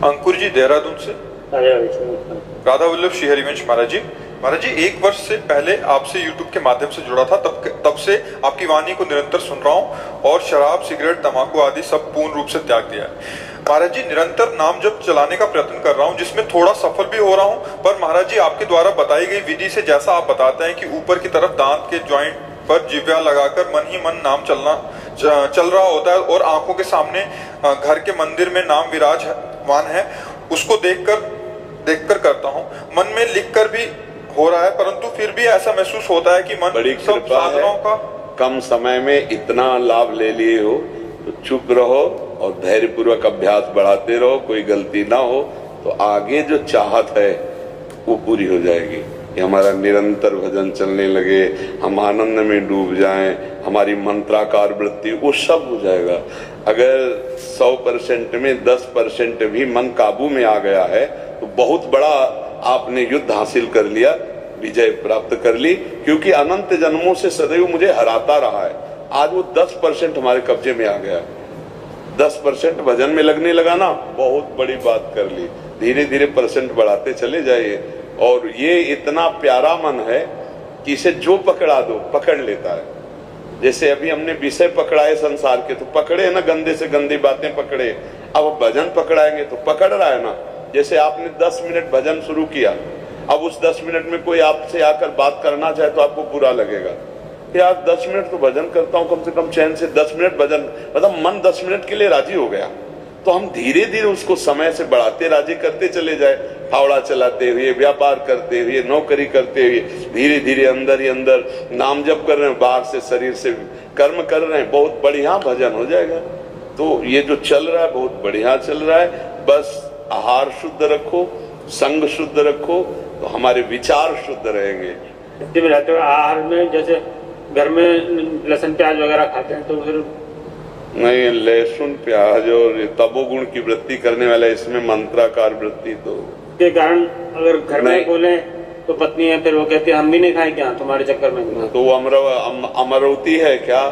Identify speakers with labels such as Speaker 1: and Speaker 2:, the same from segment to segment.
Speaker 1: अंकुर जी देहरादून से। राधा वल्लभ श्री हरिवंश महाराज जी, एक वर्ष से पहले आपसे YouTube के माध्यम से जुड़ा था, तब से आपकी वाणी को निरंतर सुन रहा हूँ और शराब, सिगरेट, तंबाकू आदि सब पूर्ण रूप से त्याग दिया है। महाराज जी, निरंतर नाम जप चलाने का प्रयत्न कर रहा हूँ, जिसमें थोड़ा सफल भी हो रहा हूँ, पर महाराज जी आपके द्वारा बताई गई विधि से, जैसा आप बताते हैं कि ऊपर की तरफ दांत के ज्वाइंट पर जिव्या लगाकर मन ही मन नाम चल रहा होता है और आंखों के सामने घर के मंदिर में नाम विराजमान है, उसको देखकर करता हूँ। मन में लिखकर भी हो रहा है, परंतु फिर भी ऐसा महसूस होता है कि मन
Speaker 2: बड़ी
Speaker 1: सब साधनों का
Speaker 2: कम समय में इतना लाभ ले लिए हो, तो चुप रहो और धैर्य पूर्वक अभ्यास बढ़ाते रहो। कोई गलती ना हो तो आगे जो चाहत है वो पूरी हो जाएगी। कि हमारा निरंतर भजन चलने लगे, हम आनंद में डूब जाएं, हमारी मंत्राकार वृत्ति, वो सब हो जाएगा। अगर 100% में 10% भी मन काबू में आ गया है तो बहुत बड़ा आपने युद्ध हासिल कर लिया, विजय प्राप्त कर ली। क्योंकि अनंत जन्मों से सदैव मुझे हराता रहा है, आज वो 10% हमारे कब्जे में आ गया। 10% भजन में लगने लगा ना, बहुत बड़ी बात कर ली। धीरे धीरे परसेंट बढ़ाते चले जाइए। और ये इतना प्यारा मन है कि इसे जो पकड़ा दो पकड़ लेता है। जैसे अभी हमने विषय पकड़ाए संसार के, तो पकड़े ना, गंदे से गंदी बातें पकड़े। अब भजन पकड़ाएंगे तो पकड़ रहा है ना। जैसे आपने 10 मिनट भजन शुरू किया, अब उस 10 मिनट में कोई आपसे आकर बात करना चाहे तो आपको बुरा लगेगा। यार 10 मिनट तो भजन करता हूँ, कम से कम चैन से 10 मिनट भजन, मतलब मन 10 मिनट के लिए राजी हो गया। तो हम धीरे धीरे उसको समय से बढ़ाते राजी करते चले जाए। फावड़ा चलाते हुए, व्यापार करते हुए, नौकरी करते हुए, धीरे धीरे अंदर ही अंदर नाम जप कर रहे हैं, बाहर से शरीर से कर्म कर रहे हैं, बहुत बढ़िया भजन हो जाएगा। तो ये जो चल रहा है बहुत बढ़िया चल रहा है। बस आहार शुद्ध रखो, संग शुद्ध रखो, तो हमारे विचार शुद्ध रहेंगे।
Speaker 3: रहते हो आहार में, जैसे घर में लहसुन प्याज वगैरह खाते हैं तो फिर
Speaker 2: नहीं, लहसुन प्याज और तमोगुण की वृत्ति करने वाला, इसमें मंत्राकार वृत्ति तो
Speaker 3: के कारण अगर घर में बोले तो पत्नी है, फिर वो कहती है हम भी नहीं खाएं क्या तुम्हारे चक्कर में।
Speaker 2: तो वो अमरवती है क्या,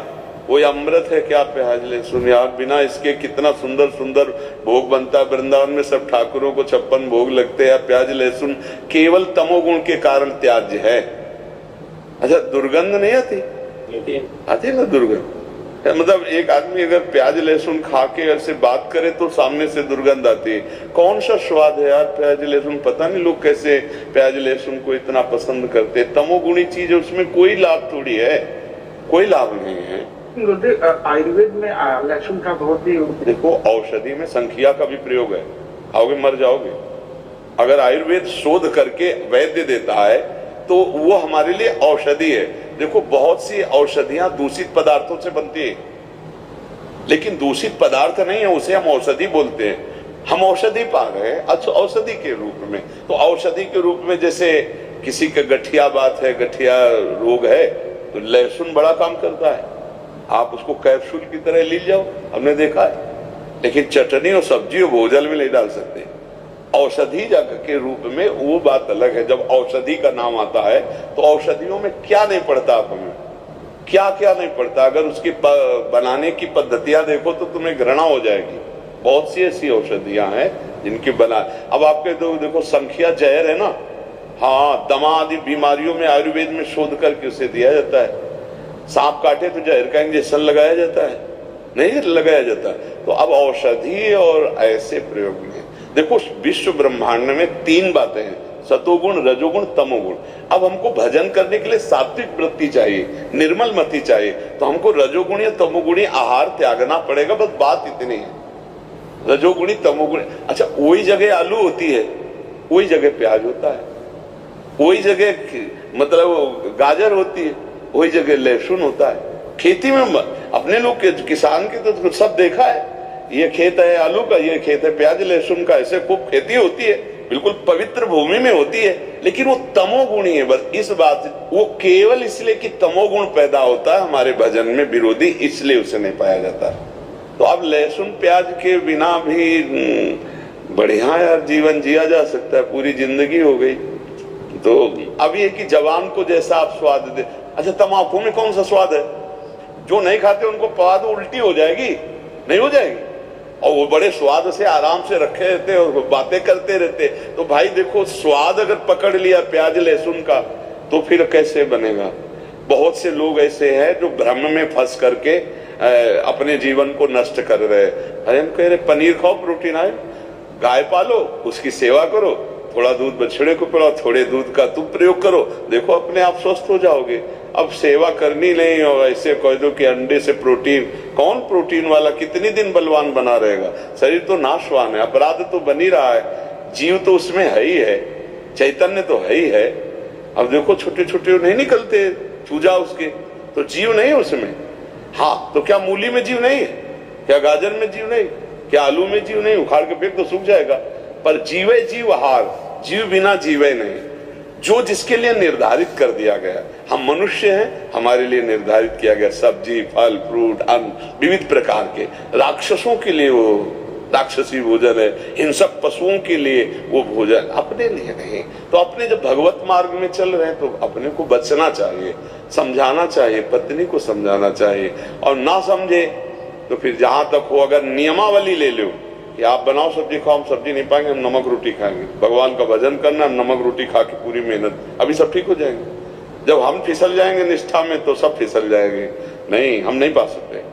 Speaker 2: वो अमृत है क्या प्याज लहसुन? यार बिना इसके कितना सुंदर सुंदर भोग बनता है। वृंदावन में सब ठाकुरों को 56 भोग लगते हैं। प्याज लहसुन केवल तमोगुण के कारण त्याज्य है। अच्छा, दुर्गंध नहीं आती ना दुर्गंध? मतलब एक आदमी अगर प्याज लहसुन खा के ऐसे बात करे तो सामने से दुर्गंध आती है। कौन सा स्वाद है यार प्याज लहसुन? पता नहीं लोग कैसे प्याज लहसुन को इतना पसंद करते। तमोगुणी चीज है, उसमें कोई लाभ थोड़ी है, कोई लाभ नहीं है।
Speaker 4: आयुर्वेद में लहसुन का बहुत ही,
Speaker 2: देखो औषधि में संखिया का भी प्रयोग है, खाओगे मर जाओगे। अगर आयुर्वेद शोध करके वैद्य देता है तो वो हमारे लिए औषधि है। देखो बहुत सी औषधियां दूषित पदार्थों से बनती है, लेकिन दूषित पदार्थ नहीं है, उसे हम औषधि बोलते हैं। हम औषधि पा रहे हैं अच्छा औषधि के रूप में। तो औषधि के रूप में जैसे किसी का गठिया बात है, गठिया रोग है, तो लहसुन बड़ा काम करता है। आप उसको कैप्सूल की तरह ले जाओ, हमने देखा है। लेकिन चटनी और सब्जी और भोजन में नहीं डाल सकते। औषधि जग के रूप में वो बात अलग है। जब औषधि का नाम आता है तो औषधियों में क्या नहीं पड़ता, आप हमें क्या क्या नहीं पड़ता। अगर उसकी बनाने की पद्धतियां देखो तो तुम्हें घृणा हो जाएगी। बहुत सी ऐसी औषधियां हैं जिनकी बना, अब आपके तो देखो संखिया जहर है ना, हाँ, दमा आदि बीमारियों में आयुर्वेद में शोध करके उसे दिया जाता है। सांप काटे तो जहर का इंजेक्शन लगाया जाता है, नहीं लगाया जाता। तो अब औषधि और ऐसे प्रयोग में देखो, विश्व ब्रह्मांड में 3 बातें हैं, सतोगुण, रजोगुण, तमोगुण। अब हमको भजन करने के लिए सात्विक वृत्ति चाहिए, निर्मल मति चाहिए, तो हमको रजोगुणी या तमोगुणी आहार त्यागना पड़ेगा। बस बात इतनी है, रजोगुणी तमोगुणी। अच्छा, वही जगह आलू होती है, वही जगह प्याज होता है, वही जगह मतलब गाजर होती है, वही जगह लहसुन होता है। खेती में अपने लोग किसान के तो सब देखा है, ये खेत है आलू का, ये खेत है प्याज लहसुन का, ऐसे खूब खेती होती है, बिल्कुल पवित्र भूमि में होती है। लेकिन वो तमोगुणी है। बस इस बात, वो केवल इसलिए कि तमोगुण पैदा होता है हमारे भजन में विरोधी, इसलिए उसे नहीं पाया जाता। तो अब लहसुन प्याज के बिना भी बढ़िया यार जीवन जिया जा सकता है, पूरी जिंदगी हो गई। तो अब ये कि जवान को जैसा आप स्वाद दे। अच्छा, तम्बाकू में कौन सा स्वाद है? जो नहीं खाते उनको पवा दो, उल्टी हो जाएगी, नहीं हो जाएगी? और वो बड़े स्वाद से आराम से रखे रहते और बातें करते रहते। तो भाई देखो, स्वाद अगर पकड़ लिया प्याज लहसुन का तो फिर कैसे बनेगा। बहुत से लोग ऐसे हैं जो भ्रम में फंस करके अपने जीवन को नष्ट कर रहे हैं। अरे हम कह रहे पनीर खाओ, प्रोटीन आए, गाय पालो, उसकी सेवा करो, थोड़ा दूध बछड़े को पिलाओ, थोड़े दूध का तुम प्रयोग करो, देखो अपने आप स्वस्थ हो जाओगे। अब सेवा करनी नहीं हो, ऐसे कह दो कि अंडे से प्रोटीन, कौन प्रोटीन वाला कितनी दिन बलवान बना रहेगा। शरीर तो नाशवान है, अपराध तो बन ही रहा है, जीव तो उसमें है ही है, चैतन्य तो है ही है। अब देखो छोटे छोटे नहीं निकलते चूजा उसके, तो जीव नहीं उसमें। हाँ, तो क्या मूली में जीव नहीं है, क्या गाजर में जीव नहीं, क्या आलू में जीव नहीं, उखाड़ के फेंक तो सूख जाएगा। पर जीवे जीव हार, जीव बिना जीवे नहीं, जो जिसके लिए निर्धारित कर दिया गया। हम मनुष्य हैं, हमारे लिए निर्धारित किया गया सब्जी, फल, फ्रूट, अन्न विविध प्रकार के। राक्षसों के लिए वो राक्षसी भोजन है, हिंसक पशुओं के लिए वो भोजन, अपने लिए नहीं। तो अपने जब भगवत मार्ग में चल रहे हैं तो अपने को बचना चाहिए, समझाना चाहिए, पत्नी को समझाना चाहिए। और ना समझे तो फिर जहां तक हो, अगर नियमावली ले लो कि आप बनाओ सब्जी खाओ, हम सब्जी नहीं पाएंगे, हम नमक रोटी खाएंगे, भगवान का भजन करना, हम नमक रोटी खा के पूरी मेहनत, अभी सब ठीक हो जाएंगे। जब हम फिसल जाएंगे निष्ठा में तो सब फिसल जाएंगे। नहीं, हम नहीं पा सकते।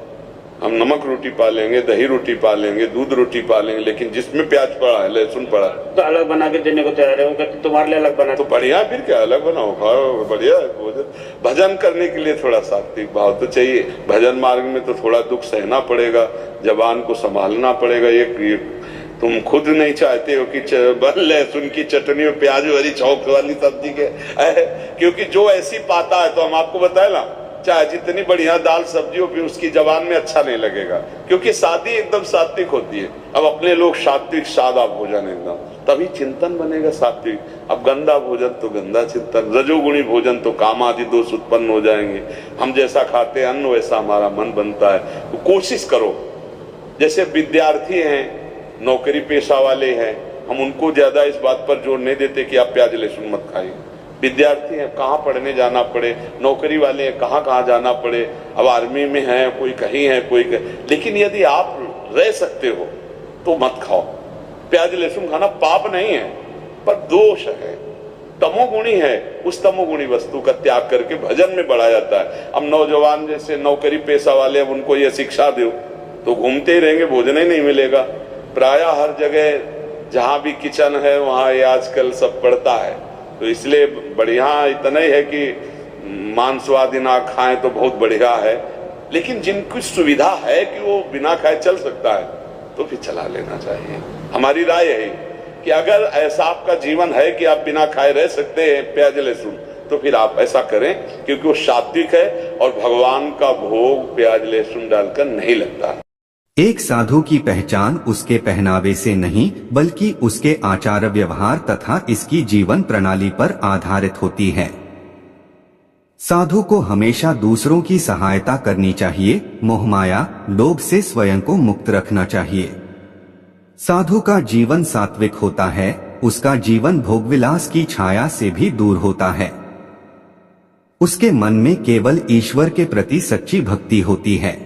Speaker 2: हम नमक रोटी पा लेंगे, दही रोटी पा लेंगे, दूध रोटी पा लेंगे, लेकिन जिसमें प्याज पड़ा है, लहसुन पड़ा है,
Speaker 3: तो अलग बना के देने को तैयार है। वो कहते तुम्हारे लिए अलग बना,
Speaker 2: तो बढ़िया, फिर क्या अलग बनाओ, खाओ, बढ़िया भोजन। भजन करने के लिए थोड़ा सात्विक भाव तो चाहिए। भजन मार्ग में तो थोड़ा दुख सहना पड़ेगा, जबान को संभालना पड़ेगा। एक तुम खुद नहीं चाहते हो कि लहसुन की चटनी और प्याज वाली चौक वाली सब्जी के, क्योंकि जो ऐसी पाता है, तो हम आपको बताए ना, चाहे जितनी बढ़िया दाल सब्जी हो, फिर उसकी जबान में अच्छा नहीं लगेगा, क्योंकि शादी एकदम सात्विक होती है। अब अपने लोग सात्विक सादा भोजन एकदम, तभी चिंतन बनेगा सात्विक। अब गंदा भोजन तो गंदा चिंतन, रजोगुणी भोजन तो काम आदि दोष उत्पन्न हो जाएंगे। हम जैसा खाते हैं अन्न, वैसा हमारा मन बनता है। तो कोशिश करो, जैसे विद्यार्थी हैं, नौकरी पेशा वाले हैं, हम उनको ज्यादा इस बात पर जोर नहीं देते कि आप प्याज लहसुन मत खाइए। विद्यार्थी हैं, कहाँ पढ़ने जाना पड़े, नौकरी वाले हैं, कहाँ जाना पड़े, अब आर्मी में है, कोई कहीं है, कोई लेकिन यदि आप रह सकते हो तो मत खाओ। प्याज लहसुन खाना पाप नहीं है, पर दोष है, तमोगुणी है। उस तमोगुणी वस्तु का त्याग करके भजन में बढ़ा जाता है। अब नौजवान जैसे नौकरी पेशा वाले, अब उनको ये शिक्षा दो तो घूमते ही रहेंगे, भोजन ही नहीं मिलेगा। प्राय हर जगह जहां भी किचन है वहां ये आजकल सब पड़ता है। तो इसलिए बढ़िया इतना ही है कि मांसवादी ना खाएं तो बहुत बढ़िया है, लेकिन जिनकी सुविधा है कि वो बिना खाए चल सकता है तो फिर चला लेना चाहिए। हमारी राय है कि अगर ऐसा आपका जीवन है कि आप बिना खाए रह सकते हैं प्याज लहसुन, तो फिर आप ऐसा करें, क्योंकि वो सात्विक है और भगवान का भोग प्याज लहसुन डालकर नहीं लगता।
Speaker 5: एक साधु की पहचान उसके पहनावे से नहीं, बल्कि उसके आचार व्यवहार तथा इसकी जीवन प्रणाली पर आधारित होती है। साधु को हमेशा दूसरों की सहायता करनी चाहिए, मोहमाया, लोभ से स्वयं को मुक्त रखना चाहिए। साधु का जीवन सात्विक होता है, उसका जीवन भोगविलास की छाया से भी दूर होता है। उसके मन में केवल ईश्वर के प्रति सच्ची भक्ति होती है।